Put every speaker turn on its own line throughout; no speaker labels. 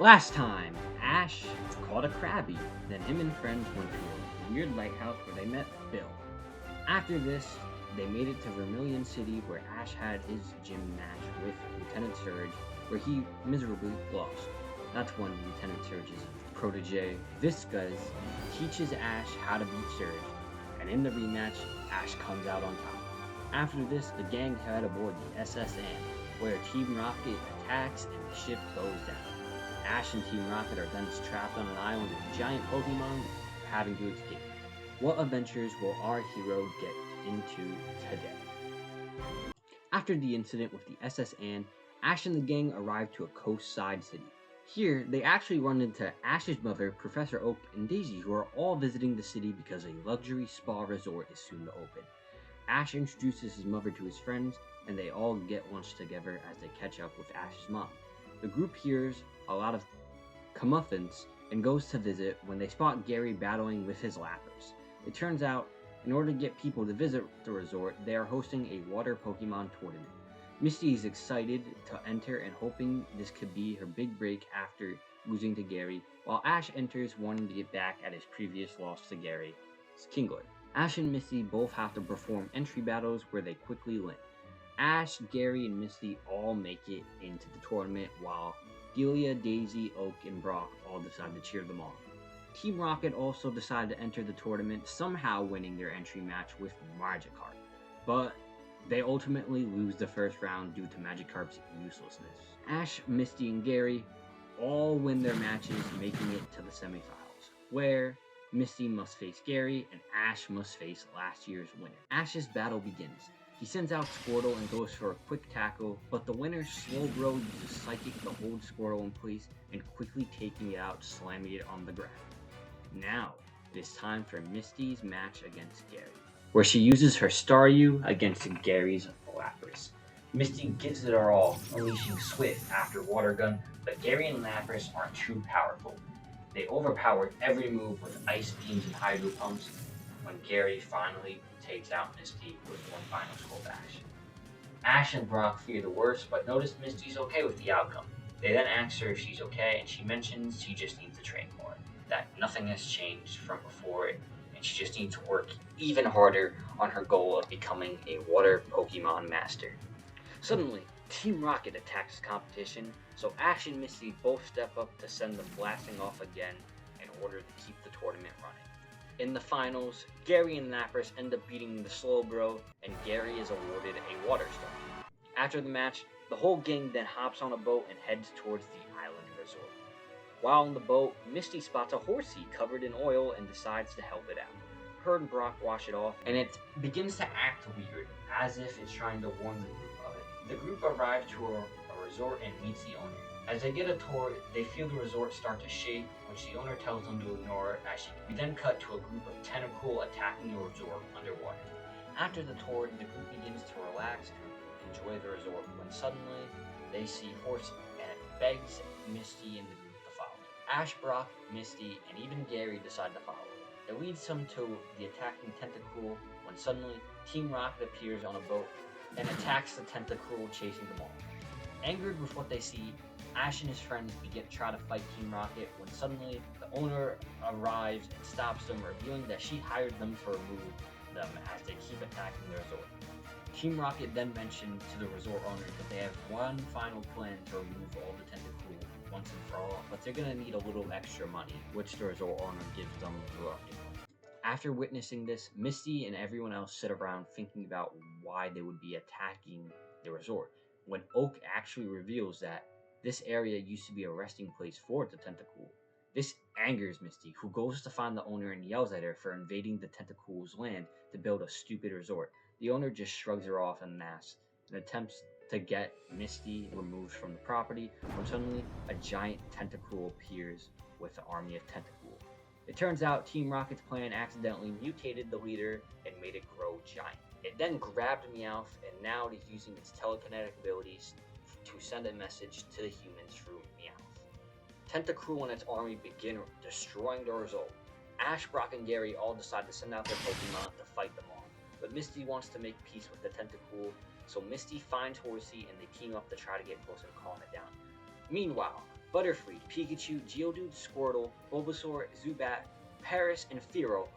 Last time, Ash caught a Krabby. Then him and friends went to a weird lighthouse where they met Bill. After this, they made it to Vermilion City where Ash had his gym match with Lieutenant Surge, where he miserably lost. That's when Lieutenant Surge's protege, Viscas, teaches Ash how to beat Surge, and in the rematch, Ash comes out on top. After this, the gang head aboard the SS Anne, where Team Rocket attacks and the ship goes down. Ash and Team Rocket are then trapped on an island with giant Pokémon having to escape. What adventures will our hero get into today? After the incident with the SS Anne, Ash and the gang arrive to a coastside city. Here, they actually run into Ash's mother, Professor Oak, and Daisy, who are all visiting the city because a luxury spa resort is soon to open. Ash introduces his mother to his friends, and they all get lunch together as they catch up with Ash's mom. The group hears a lot of comeuppance and goes to visit when they spot Gary battling with his Lapras. It turns out, in order to get people to visit the resort, they are hosting a water Pokemon tournament. Misty is excited to enter and hoping this could be her big break after losing to Gary, while Ash enters wanting to get back at his previous loss to Gary's Kingler. Ash and Misty both have to perform entry battles where they quickly win. Ash, Gary, and Misty all make it into the tournament, while Delia, Daisy, Oak, and Brock all decide to cheer them on. Team Rocket also decided to enter the tournament, somehow winning their entry match with Magikarp, but they ultimately lose the first round due to Magikarp's uselessness. Ash, Misty, and Gary all win their matches, making it to the semifinals, where Misty must face Gary and Ash must face last year's winner. Ash's battle begins. He sends out Squirtle and goes for a quick tackle, but the winner, Slowbro, uses Psychic to hold Squirtle in place and quickly taking it out, slamming it on the ground. Now, it is time for Misty's match against Gary, where she uses her Staryu against Gary's Lapras. Misty gives it her all, unleashing Swift after Water Gun, but Gary and Lapras aren't too powerful. They overpower every move with Ice Beams and Hydro Pumps when Gary finally takes out Misty with one final skull bash. Ash and Brock fear the worst, but notice Misty's okay with the outcome. They then ask her if she's okay, and she mentions she just needs to train more, that nothing has changed from before, and she just needs to work even harder on her goal of becoming a water Pokemon master. Suddenly, Team Rocket attacks the competition, so Ash and Misty both step up to send them blasting off again in order to keep the tournament running. In the finals, Gary and Lapras end up beating the Slowbro, and Gary is awarded a Water Stone. After the match, the whole gang then hops on a boat and heads towards the island resort. While on the boat, Misty spots a Horsey covered in oil and decides to help it out. Her and Brock wash it off, and it begins to act weird, as if it's trying to warn the group of it. The group arrives to a resort and meets the owner. As they get a tour, they feel the resort start to shake, which the owner tells them to ignore as we then cut to a group of Tentacruel attacking the resort underwater. After the tour, the group begins to relax and enjoy the resort when suddenly they see Horsey, and it begs Misty and the group to follow. Ash, Brock, Misty, and even Gary decide to follow. It leads them to the attacking Tentacruel when suddenly Team Rocket appears on a boat and attacks the Tentacruel, chasing them all. Angered with what they see, Ash and his friends try to fight Team Rocket when suddenly the owner arrives and stops them, revealing that she hired them to remove them as they keep attacking the resort. Team Rocket then mentioned to the resort owner that they have one final plan to remove all the Tentacruel once and for all, but they're going to need a little extra money, which the resort owner gives them reluctantly. After witnessing this, Misty and everyone else sit around thinking about why they would be attacking the resort, when Oak actually reveals that this area used to be a resting place for the Tentacruel. This angers Misty, who goes to find the owner and yells at her for invading the Tentacruel's land to build a stupid resort. The owner just shrugs her off and laughs and attempts to get Misty removed from the property when suddenly a giant Tentacruel appears with an army of Tentacruel. It turns out Team Rocket's plan accidentally mutated the leader and made it grow giant. It then grabbed Meowth, and now it is using its telekinetic abilities to send a message to the humans through Meowth. Tentacruel and its army begin destroying the resort. Ash, Brock, and Gary all decide to send out their Pokemon to fight them off, but Misty wants to make peace with the Tentacruel, so Misty finds Horsey and they team up to try to get close and calm it down. Meanwhile, Butterfree, Pikachu, Geodude, Squirtle, Bulbasaur, Zubat, Paris, and Fearow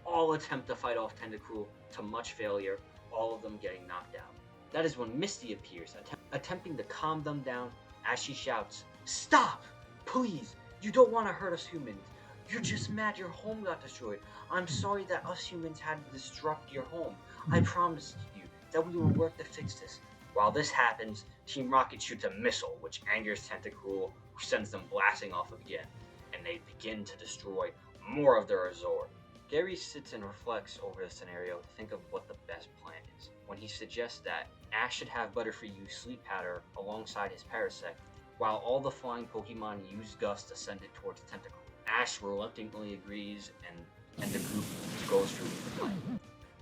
all attempt to fight off Tentacruel to much failure, all of them getting knocked out. That is when Misty appears, attempting to calm them down as she shouts, "Stop! Please! You don't want to hurt us humans. You're just mad your home got destroyed. I'm sorry that us humans had to disrupt your home. I promised you that we would work to fix this." While this happens, Team Rocket shoots a missile, which angers Tentacruel, who sends them blasting off again, and they begin to destroy more of the resort. Gary sits and reflects over the scenario to think of what the best plan is, when he suggests that Ash should have Butterfree use Sleep Powder alongside his Parasect, while all the flying Pokemon use Gust to send it towards Tentacruel. Ash reluctantly agrees, and the group goes through with the plan.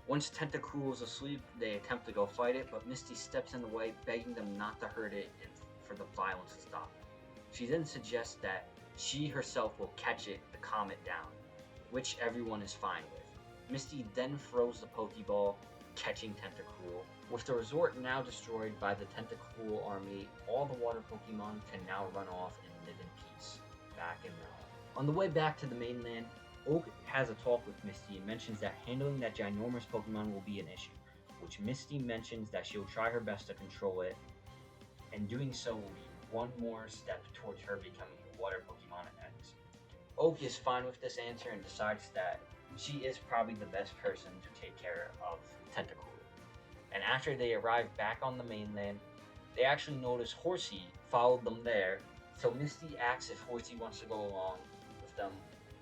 Once Tentacruel is asleep, they attempt to go fight it, but Misty steps in the way, begging them not to hurt it and for the violence to stop. She then suggests that she herself will catch it to calm it down, which everyone is fine with. Misty then throws the Pokeball, catching Tentacruel. With the resort now destroyed by the Tentacruel army, all the water Pokemon can now run off and live in peace, back in their home. On the way back to the mainland, Oak has a talk with Misty and mentions that handling that ginormous Pokemon will be an issue, which Misty mentions that she'll try her best to control it, and doing so will be one more step towards her becoming a water Pokemon X. Oak is fine with this answer and decides that she is probably the best person to take care of Tentacruel. And after they arrive back on the mainland, they actually notice Horsey followed them there, so Misty asks if Horsey wants to go along with them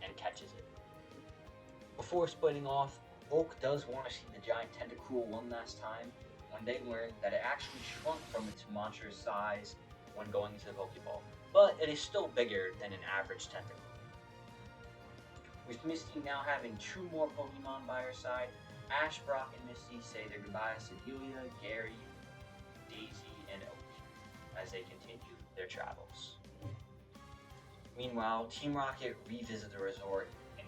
and catches it. Before splitting off, Oak does want to see the giant Tentacruel one last time when they learn that it actually shrunk from its monstrous size when going into the Pokeball, but it is still bigger than an average Tentacruel. With Misty now having 2 more Pokemon by her side, Ash, Brock, and Misty say their goodbyes to Delia, Gary, Daisy, and Oak as they continue their travels. Meanwhile, Team Rocket revisit the resort in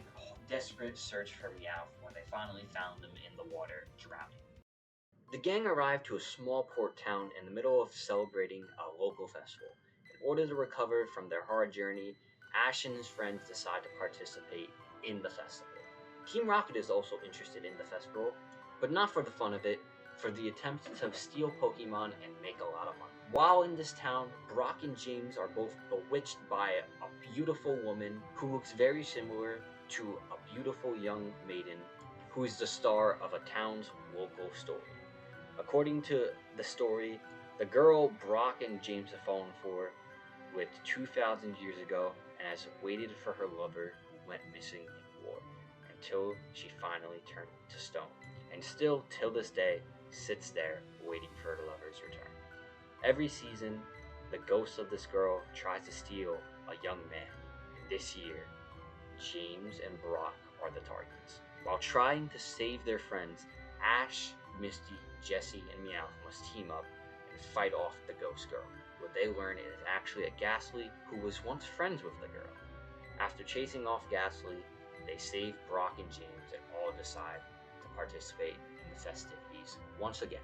desperate search for Meowth when they finally found them in the water, drowning. The gang arrived to a small port town in the middle of celebrating a local festival. In order to recover from their hard journey, Ash and his friends decide to participate in the festival. Team Rocket is also interested in the festival, but not for the fun of it, for the attempt to steal Pokemon and make a lot of money. While in this town, Brock and James are both bewitched by a beautiful woman who looks very similar to a beautiful young maiden who is the star of a town's local story. According to the story, the girl Brock and James have fallen for lived 2,000 years ago and has waited for her lover who went missing in war until she finally turned to stone, and still till this day sits there waiting for her lover's return. Every season, the ghost of this girl tries to steal a young man, and this year, James and Brock are the targets. While trying to save their friends, Ash, Misty, Jessie, and Meowth must team up and fight off the ghost girl. What they learn is actually a Ghastly who was once friends with the girl. After chasing off Ghastly, they save Brock and James and all decide to participate in the festivities once again.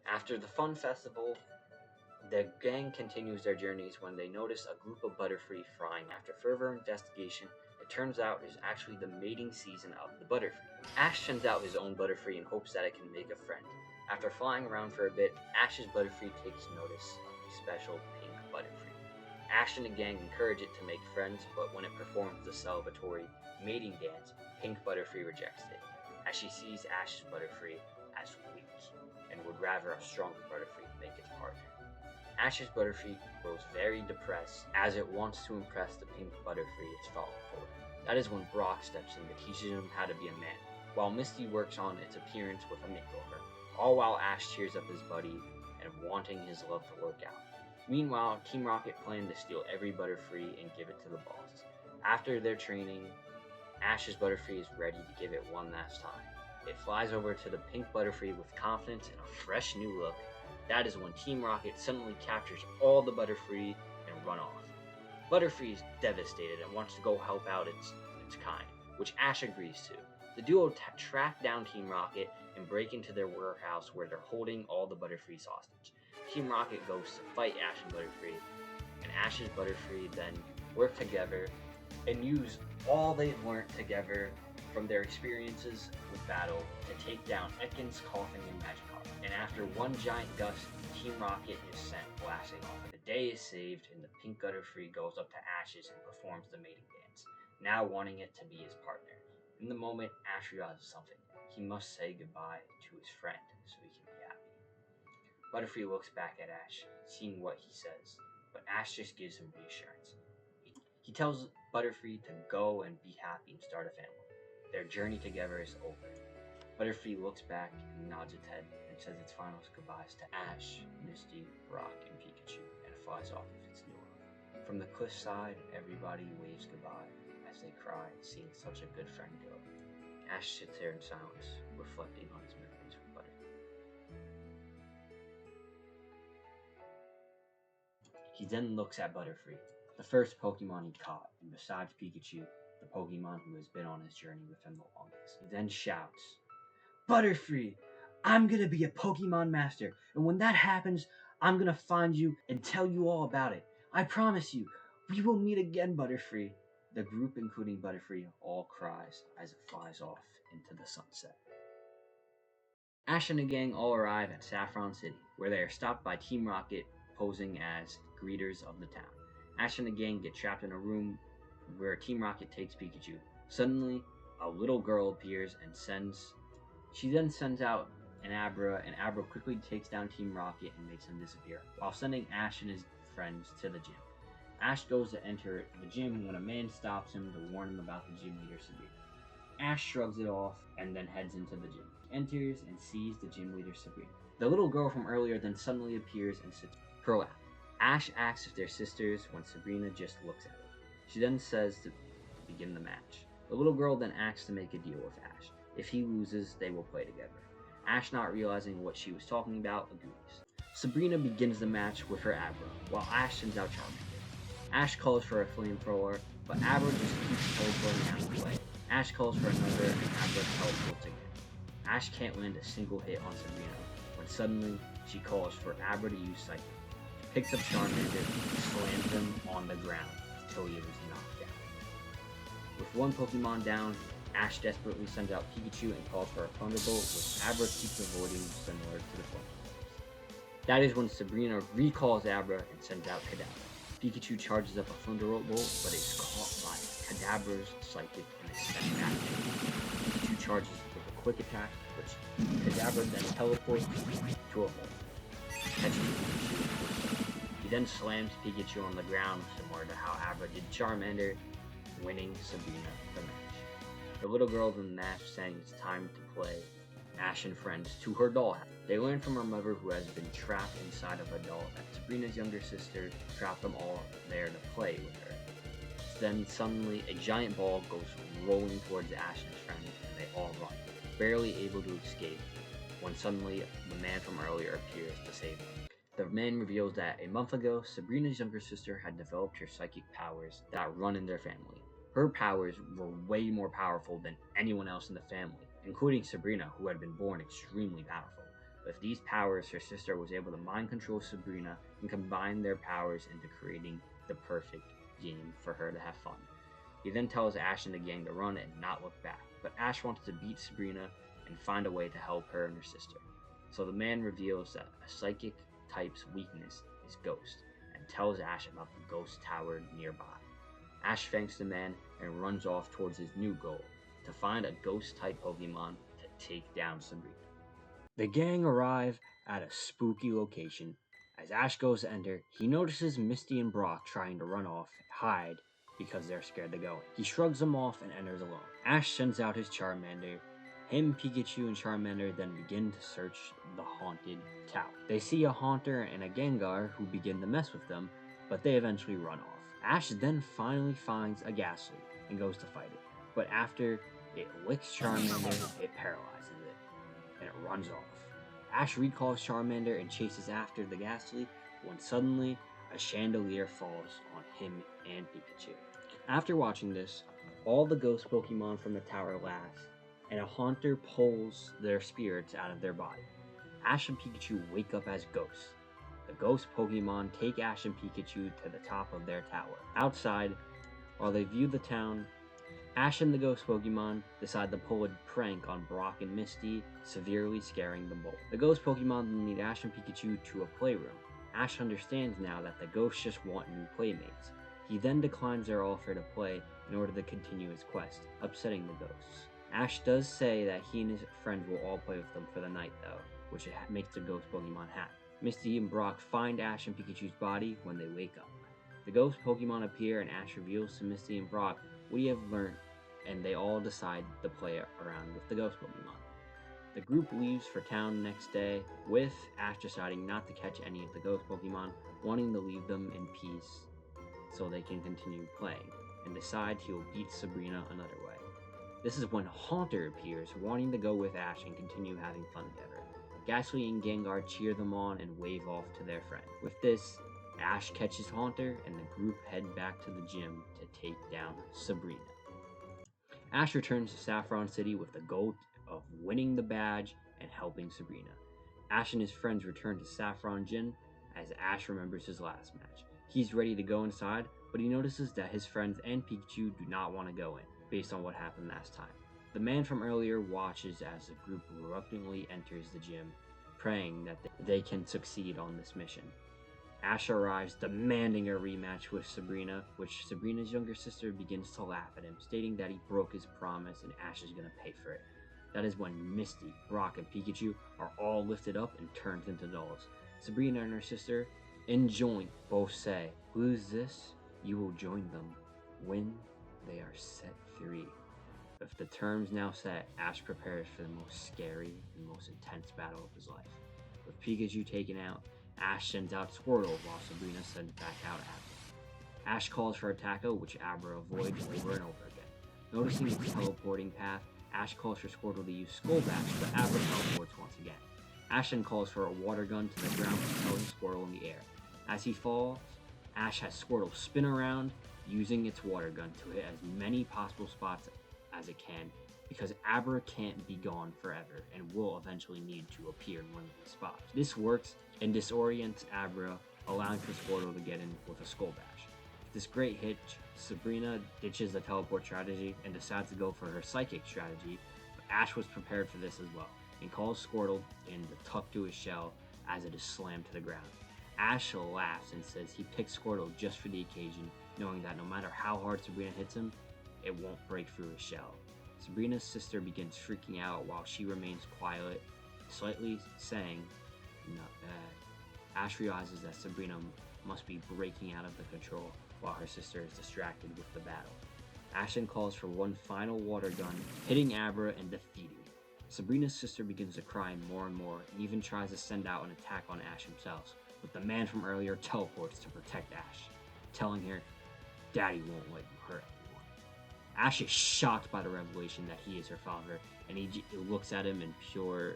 After the fun festival, the gang continues their journeys when they notice a group of Butterfree flying. After further investigation, it turns out it is actually the mating season of the Butterfree. Ash sends out his own Butterfree in hopes that it can make a friend. After flying around for a bit, Ash's Butterfree takes notice of a special pink Butterfree. Ash and the gang encourage it to make friends, but when it performs the celebratory mating dance, Pink Butterfree rejects it, as she sees Ash's Butterfree as weak and would rather a stronger Butterfree make its partner. Ash's Butterfree grows very depressed as it wants to impress the Pink Butterfree it's fallen for. That is when Brock steps in to teach him how to be a man, while Misty works on its appearance with a makeover, all while Ash cheers up his buddy and wanting his love to work out. Meanwhile, Team Rocket planned to steal every Butterfree and give it to the boss. After their training, Ash's Butterfree is ready to give it one last time. It flies over to the Pink Butterfree with confidence and a fresh new look. That is when Team Rocket suddenly captures all the Butterfree and run off. Butterfree is devastated and wants to go help out its kind, which Ash agrees to. The duo track down Team Rocket and break into their warehouse where they're holding all the Butterfrees hostage. Team Rocket goes to fight Ash and Butterfree, and Ash's Butterfree then work together and use all they've learned together from their experiences with battle to take down Ekans, Coughing, and Magikarp. And after one giant gust, Team Rocket is sent blasting off. The day is saved, and the pink Butterfree goes up to Ash's and performs the mating dance, now wanting it to be his partner. In the moment, Ash realizes something. He must say goodbye to his friend so he can be happy. Butterfree looks back at Ash, seeing what he says, but Ash just gives him reassurance. He tells Butterfree to go and be happy and start a family. Their journey together is over. Butterfree looks back and nods its head and says its final goodbyes to Ash, Misty, Brock, and Pikachu, and flies off with its new home. From the cliffside, everybody waves goodbye as they cry, seeing such a good friend go. Ash sits there in silence, reflecting on his memories with Butterfree. He then looks at Butterfree, the first Pokemon he caught, and besides Pikachu, the Pokemon who has been on his journey with him the longest. He then shouts, "Butterfree, I'm gonna be a Pokemon master, and when that happens, I'm gonna find you and tell you all about it. I promise you, we will meet again, Butterfree." The group, including Butterfree, all cries as it flies off into the sunset. Ash and the gang all arrive at Saffron City, where they are stopped by Team Rocket posing as greeters of the town. Ash and the gang get trapped in a room where Team Rocket takes Pikachu. Suddenly, a little girl appears and she then sends out an Abra, and Abra quickly takes down Team Rocket and makes them disappear, while sending Ash and his friends to the gym. Ash goes to enter the gym when a man stops him to warn him about the gym leader, Sabrina. Ash shrugs it off and then heads into the gym. He enters and sees the gym leader, Sabrina. The little girl from earlier then suddenly appears and sits in her lap. Ash asks if they're sisters when Sabrina just looks at her. She then says to begin the match. The little girl then asks to make a deal with Ash. If he loses, they will play together. Ash, not realizing what she was talking about, agrees. Sabrina begins the match with her Abra, while Ash sends out Charmander. Ash calls for a flamethrower, but Abra just keeps teleporting out of the way. Ash calls for another, and Abra teleports again. Ash can't land a single hit on Sabrina, when suddenly she calls for Abra to use Psychic. She picks up Charmander and slams him on the ground until he is knocked down. With one Pokemon down, Ash desperately sends out Pikachu and calls for a Thunderbolt, which Abra keeps avoiding, similar to the Flamethrowers. That is when Sabrina recalls Abra and sends out Kadabra. Pikachu charges up a Thunderbolt, but is caught by Kadabra's Psychic and is sent back. Pikachu charges with a Quick Attack, which Kadabra then teleports to avoid, catching Pikachu. He then slams Pikachu on the ground, similar to how Abra did Charmander, winning Sabrina the match. The little girl then laughs, saying it's time to play Ash and friends to her dollhouse. They learn from her mother, who has been trapped inside of a doll, that Sabrina's younger sister trapped them all there to play with her. Then suddenly a giant ball goes rolling towards Ash and his friends, and they all run, barely able to escape, when suddenly the man from earlier appears to save them. The man reveals that a month ago, Sabrina's younger sister had developed her psychic powers that run in their family. Her powers were way more powerful than anyone else in the family, including Sabrina, who had been born extremely powerful. With these powers, her sister was able to mind control Sabrina and combine their powers into creating the perfect game for her to have fun. He then tells Ash and the gang to run and not look back, but Ash wants to beat Sabrina and find a way to help her and her sister. So the man reveals that a psychic type's weakness is Ghost, and tells Ash about the Ghost Tower nearby. Ash thanks the man and runs off towards his new goal, to find a Ghost-type Pokemon to take down Sabrina. The gang arrive at a spooky location. As Ash goes to enter, he notices Misty and Brock trying to run off and hide because they're scared to go in. He shrugs them off and enters alone. Ash sends out his Charmander. Him, Pikachu, and Charmander then begin to search the haunted tower. They see a Haunter and a Gengar who begin to mess with them, but they eventually run off. Ash then finally finds a Ghastly and goes to fight it, but after it licks Charmander, it paralyzes it, and it runs off. Ash recalls Charmander and chases after the Ghastly, when suddenly a chandelier falls on him and Pikachu. After watching this, all the ghost Pokemon from the tower laugh, and a Haunter pulls their spirits out of their body. Ash and Pikachu wake up as ghosts. The ghost Pokemon take Ash and Pikachu to the top of their tower. Outside, while they view the town, Ash and the ghost Pokemon decide to pull a prank on Brock and Misty, severely scaring them both. The ghost Pokemon then lead Ash and Pikachu to a playroom. Ash understands now that the ghosts just want new playmates. He then declines their offer to play in order to continue his quest, upsetting the ghosts. Ash does say that he and his friends will all play with them for the night though, which makes the ghost Pokemon happy. Misty and Brock find Ash and Pikachu's body when they wake up. The ghost Pokemon appear and Ash reveals to Misty and Brock what he have learned, and they all decide to play around with the ghost Pokemon. The group leaves for town the next day, with Ash deciding not to catch any of the ghost Pokemon, wanting to leave them in peace so they can continue playing, and decides he will beat Sabrina another way. This is when Haunter appears, wanting to go with Ash and continue having fun together. Gastly and Gengar cheer them on and wave off to their friend. With this, Ash catches Haunter, and the group head back to the gym to take down Sabrina. Ash returns to Saffron City with the goal of winning the badge and helping Sabrina. Ash and his friends return to Saffron Gym as Ash remembers his last match. He's ready to go inside, but he notices that his friends and Pikachu do not want to go in, based on what happened last time. The man from earlier watches as the group reluctantly enters the gym, praying that they can succeed on this mission. Ash arrives, demanding a rematch with Sabrina, which Sabrina's younger sister begins to laugh at him, stating that he broke his promise and Ash is going to pay for it. That is when Misty, Brock, and Pikachu are all lifted up and turned into dolls. Sabrina and her sister, in joint, both say, "Lose this, you will join them when they are set free." With the terms now set, Ash prepares for the most scary and most intense battle of his life. With Pikachu taken out, Ash sends out Squirtle while Sabrina sends back out Abra. Ash calls for Attack-O, which Abra avoids over and over again. Noticing its teleporting path, Ash calls for Squirtle to use Skull Bash, but Abra teleports once again. Ash then calls for a Water Gun to the ground, propelling Squirtle in the air. As he falls, Ash has Squirtle spin around, using its Water Gun to hit as many possible spots as it can, because Abra can't be gone forever and will eventually need to appear in one of these spots. This works and disorients Abra, allowing for Squirtle to get in with a Skull Bash. With this great hit, Sabrina ditches the teleport strategy and decides to go for her Psychic strategy, but Ash was prepared for this as well, and calls Squirtle in to tuck to his shell as it is slammed to the ground. Ash laughs and says he picked Squirtle just for the occasion, knowing that no matter how hard Sabrina hits him, it won't break through his shell. Sabrina's sister begins freaking out while she remains quiet, slightly saying, "Not bad." Ash realizes that Sabrina must be breaking out of the control while her sister is distracted with the battle. Ash then calls for one final Water Gun, hitting Abra and defeating it. Sabrina's sister begins to cry more and more, and even tries to send out an attack on Ash himself, but the man from earlier teleports to protect Ash, telling her, "Daddy won't let you hurt anyone." Ash is shocked by the revelation that he is her father, and he looks at him in pure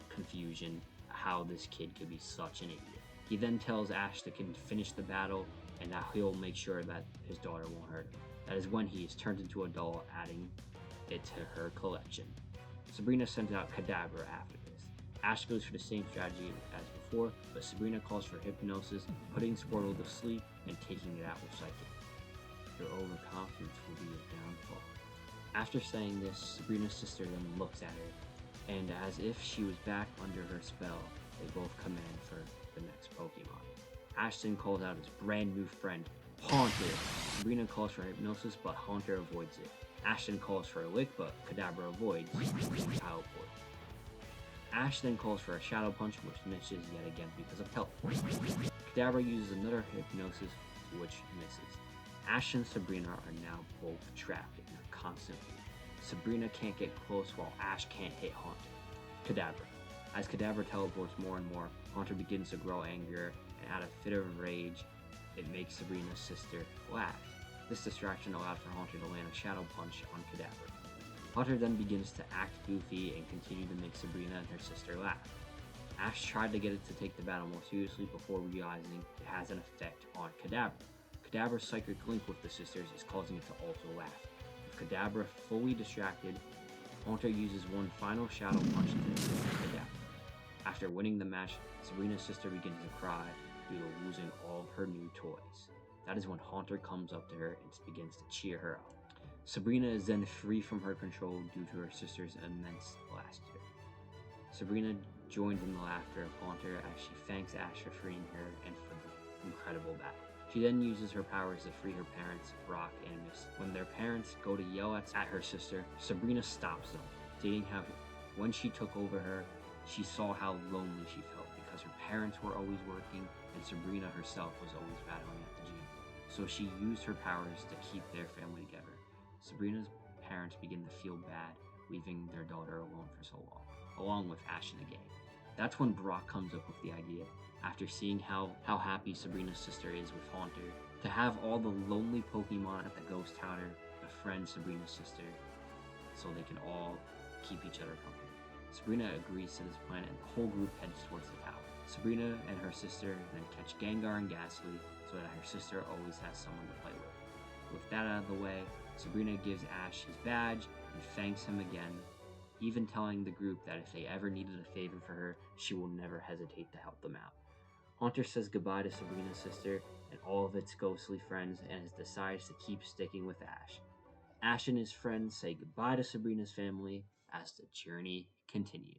confusion how this kid could be such an idiot. He then tells Ash to finish the battle and that he'll make sure that his daughter won't hurt him. That is when he is turned into a doll, adding it to her collection. Sabrina sends out Kadabra after this. Ash goes for the same strategy as before, but Sabrina calls for Hypnosis, putting Squirtle to sleep and taking it out with Psychic. "Your overconfidence will be your downfall." After saying this, Sabrina's sister then looks at her, and as if she was back under her spell, they both command for the next Pokemon. Ash then calls out his brand new friend, Haunter. Sabrina calls for Hypnosis, but Haunter avoids it. Ash then calls for a Lick, but Kadabra avoids and teleport. Ash then calls for a Shadow Punch, which misses yet again because of teleport. Kadabra uses another Hypnosis, which misses. Ash and Sabrina are now both trapped in a constant loop. Sabrina can't get close while Ash can't hit Haunter. Kadabra. As Kadabra teleports more and more, Haunter begins to grow angrier, and out of fit of rage, it makes Sabrina's sister laugh. This distraction allowed for Haunter to land a Shadow Punch on Kadabra. Haunter then begins to act goofy and continue to make Sabrina and her sister laugh. Ash tried to get it to take the battle more seriously before realizing it has an effect on Kadabra. Kadabra's psychic link with the sisters is causing it to also laugh. With Kadabra fully distracted, Haunter uses one final Shadow Punch to hit Kadabra. After winning the match, Sabrina's sister begins to cry, due to losing all of her new toys. That is when Haunter comes up to her and begins to cheer her up. Sabrina is then free from her control due to her sister's immense laughter. Sabrina joins in the laughter of Haunter as she thanks Ash for freeing her and for the incredible battle. She then uses her powers to free her parents, Brock and Misty. When their parents go to yell at her sister, Sabrina stops them, stating how when she took over her, she saw how lonely she felt because her parents were always working and Sabrina herself was always battling at the gym. So she used her powers to keep their family together. Sabrina's parents begin to feel bad, leaving their daughter alone for so long, along with Ash and the gang. That's when Brock comes up with the idea, after seeing how happy Sabrina's sister is with Haunter, to have all the lonely Pokemon at the Ghost Tower befriend Sabrina's sister so they can all keep each other company. Sabrina agrees to this plan and the whole group heads towards the tower. Sabrina and her sister then catch Gengar and Ghastly so that her sister always has someone to play with. With that out of the way, Sabrina gives Ash his badge and thanks him again, even telling the group that if they ever needed a favor for her, she will never hesitate to help them out. Haunter says goodbye to Sabrina's sister and all of its ghostly friends and decides to keep sticking with Ash. Ash and his friends say goodbye to Sabrina's family as the journey continues.